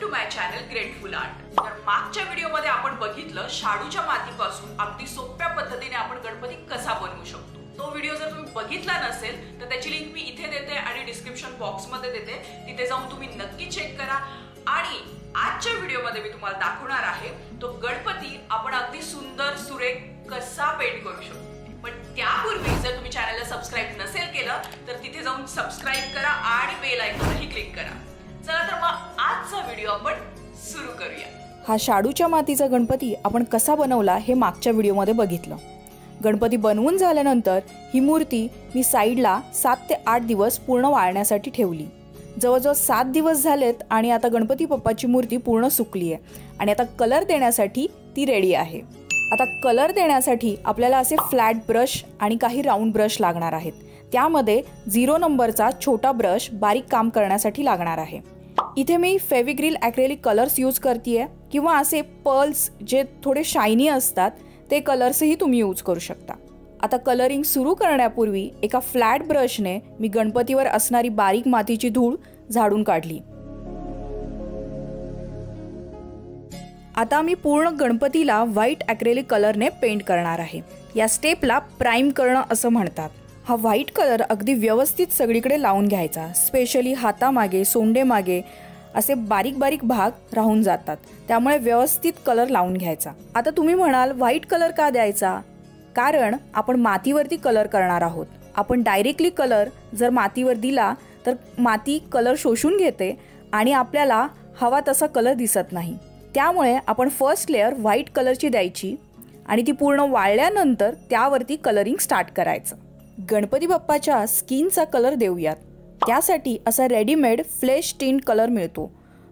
To my channel grateful art. तर मागच्या व्हिडिओमध्ये आपण बघितलं शाडूच्या मातीपासून अगदी सोप्या पद्धतीने आपण गणपती कसा बनवू शकतो। तो व्हिडिओ जर तुम्ही बघितला नसेल तर त्याची लिंक मी इथे देते आणि डिस्क्रिप्शन बॉक्स मध्ये देते, तिथे जाऊन तुम्ही नक्की चेक करा। आणि आजच्या व्हिडिओमध्ये मी तुम्हाला दाखवणार आहे तो गणपती आपण अगदी सुंदर सुरेख कसा पेंट करू शकतो। पण त्यापूर्वी जर तुम्ही चॅनलला सबस्क्राइब नसेल केलं तर तिथे जाऊन सबस्क्राइब करा आणि बेल आयकॉनही क्लिक करा। चला तर मग आजचा व्हिडिओ आपण सुरू करूया। हा शाडूच्या मातीचा गणपती आपण कसा बनवला हे मागच्या व्हिडिओमध्ये बघितलं। गणपती बनवून झाल्यानंतर ही मूर्ती मी साईडला 7 ते 8 दिवस पूर्ण वाळण्यासाठी ठेवली। जवळजवळ 7 दिवस झालेत आणि आता गणपती बाप्पाची मूर्ती पूर्ण सुकली आहे आणि आता कलर देण्यासाठी ती रेडी आहे। आता कलर देण्यासाठी आपल्याला असे फ्लॅट ब्रश आणि काही राऊंड ब्रश लागणार आहेत। त्यामध्ये 0 नंबरचा छोटा ब्रश बारीक काम करण्यासाठी लागणार आहे। इथे मी फेविग्रिल ॲक्रेलिक कलर्स यूज करतेय किंवा असे पर्ल्स जे थोडे शायनी असतात ते कलर्सही तुम्ही यूज करू शकता। आता कलरिंग सुरू करण्यापूर्वी एका फ्लॅट ब्रशने मी गणपतीवर असणारी बारीक मातीची धूळ झाडून काढली। आता मी पूर्ण गणपतीला व्हाईट ॲक्रेलिक कलरने पेंट करणार आहे। या स्टेपला प्राइम करणं असं म्हणतात। हा व्हाईट कलर अगदी व्यवस्थित सगळीकडे लावून घ्यायचा, स्पेशली हातामागे सोंडेमागे असे बारीक बारीक भाग राहून जातात, त्यामुळे व्यवस्थित कलर लावून घ्यायचा। आता तुम्ही म्हणाल व्हाईट कलर का द्यायचा? कारण आपण मातीवरती कलर करणार आहोत। आपण डायरेक्टली कलर जर मातीवर दिला तर माती कलर शोषून घेते आणि आपल्याला हवा तसा कलर दिसत नाही। त्यामुळे आपण फर्स्ट लेअर व्हाईट कलरची द्यायची आणि ती पूर्ण वाळल्यानंतर त्यावरती कलरिंग स्टार्ट करायचं। गणपती बाप्पाच्या स्किनचा कलर देऊयात। त्यासाठी असा रेडीमेड फ्लेश टिंट कलर मिळतो,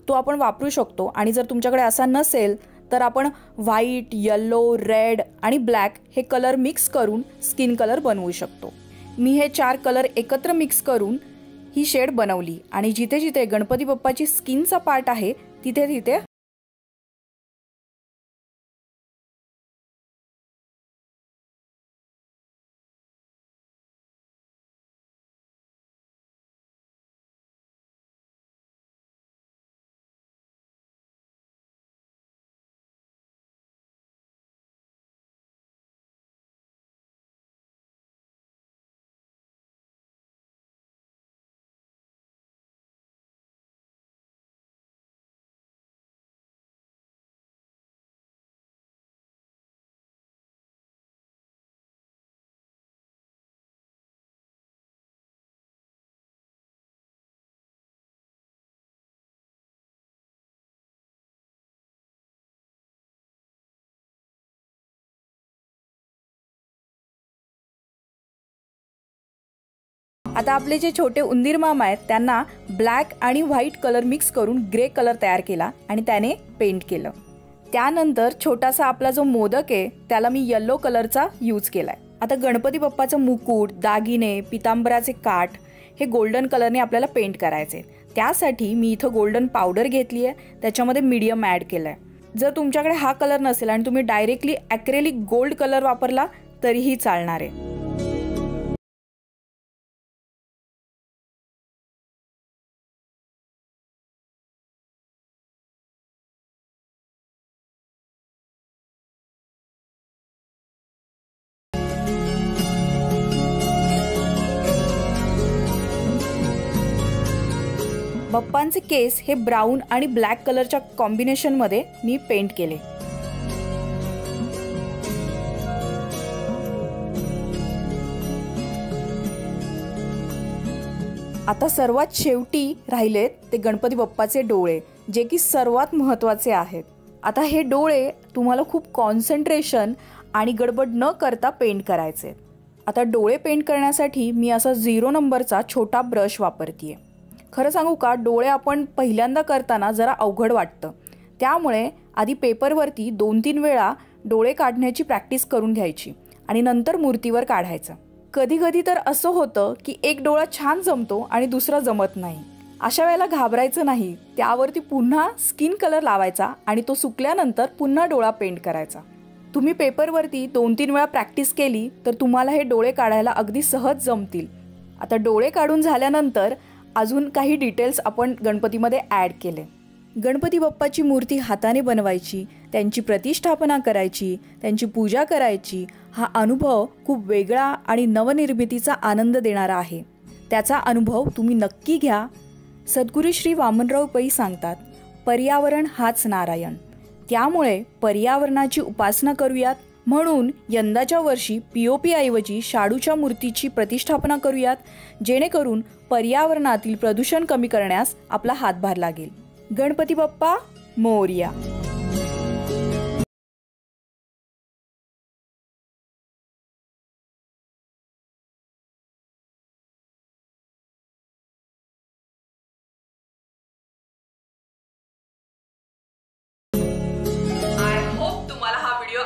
तो आपण वापरू शकतो। आणि जर तुमच्याकडे असा नसेल तर आपण व्हाईट, येलो, रेड आणि ब्लॅक हे कलर मिक्स करून स्किन कलर बनवू शकतो। मी हे 4 कलर एकत्र मिक्स करून ही शेड बनवली आणि जिथे जिथे गणपती बाप्पाची स्किनचा पार्ट आहे तिथे तिथे आता आपले जे छोटे उंदीर मामा आहेत त्यांना ब्लॅक आणि व्हाईट कलर मिक्स करून ग्रे कलर तयार केला आणि त्याने पेंट केलं। त्यानंतर छोटासा आपला जो मोदक आहे त्याला मी येलो कलरचा यूज केलाय। आता गणपती बाप्पाचं मुकुट, दागिने, पितांबराचे काठ हे गोल्डन कलरने आपल्याला पेंट करायचे। त्यासाठी मी इथं गोल्डन पावडर घेतली आहे, त्याच्यामध्ये मीडियम ॲड केलाय। जर तुमच्याकडे हा कलर नसेल आणि तुम्ही डायरेक्टली ॲक्रेलिक गोल्ड कलर वापरला तरीही चालणार आहे। बाप्पांचे केस हे ब्राऊन आणि ब्लॅक कलरच्या कॉम्बिनेशनमध्ये मी पेंट केले। आता सर्वात शेवटी राहिलेत ते गणपती बाप्पाचे डोळे, जे की सर्वात महत्त्वाचे आहेत। आता हे डोळे तुम्हाला खूप कॉन्सन्ट्रेशन आणि गडबड न करता पेंट करायचे। आता डोळे पेंट करण्यासाठी मी असा 0 नंबरचा छोटा ब्रश वापरतेय। खरं सांगू का, डोळे आपण पहिल्यांदा करताना जरा अवघड वाटतं, त्यामुळे आधी पेपरवरती 2-3 वेळा डोळे काढण्याची प्रॅक्टिस करून घ्यायची आणि नंतर मूर्तीवर काढायचं। कधी कधी तर असं होतं की एक डोळा छान जमतो आणि दुसरा जमत नाही। अशा वेळेला घाबरायचं नाही, त्यावरती पुन्हा स्किन कलर लावायचा आणि तो सुकल्यानंतर पुन्हा डोळा पेंट करायचा। तुम्ही पेपरवरती 2-3 वेळा प्रॅक्टिस केली तर तुम्हाला हे डोळे काढायला अगदी सहज जमतील। आता डोळे काढून झाल्यानंतर अजून काही डिटेल्स आपण गणपतीमध्ये ॲड केले। गणपती बाप्पाची मूर्ती हाताने बनवायची, त्यांची प्रतिष्ठापना करायची, त्यांची पूजा करायची, हा अनुभव खूप वेगळा आणि नवनिर्मितीचा आनंद देणारा आहे. त्याचा अनुभव तुम्ही नक्की घ्या. सद्गुरू श्री वामनराव पै सांगतात, पर्यावरण हाच नारायण. त्यामुळे पर्यावरणाची उपासना करूयात. म्हणून यंदाच्या वर्षी POP ऐवजी शाडूच्या मूर्तीची प्रतिष्ठापना करूयात, जेणेकरून पर्यावरणातील प्रदूषण कमी करण्यास आपला हातभार लागेल. गणपती बाप्पा मोरया.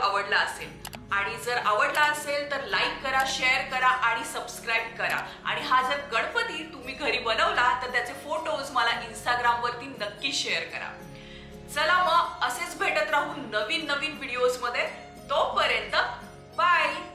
आवडला असेल आणि जर आवडला असेल तर लाईक करा, शेअर करा आणि सबस्क्राईब करा. आणि हा जर गणपती तुम्ही घरी बनवला तर त्याचे फोटोज मला Instagram वरती नक्की शेअर करा. चला मग असेच भेटत राहू नवीन नवीन व्हिडिओज मध्ये. तोपर्यंत बाय.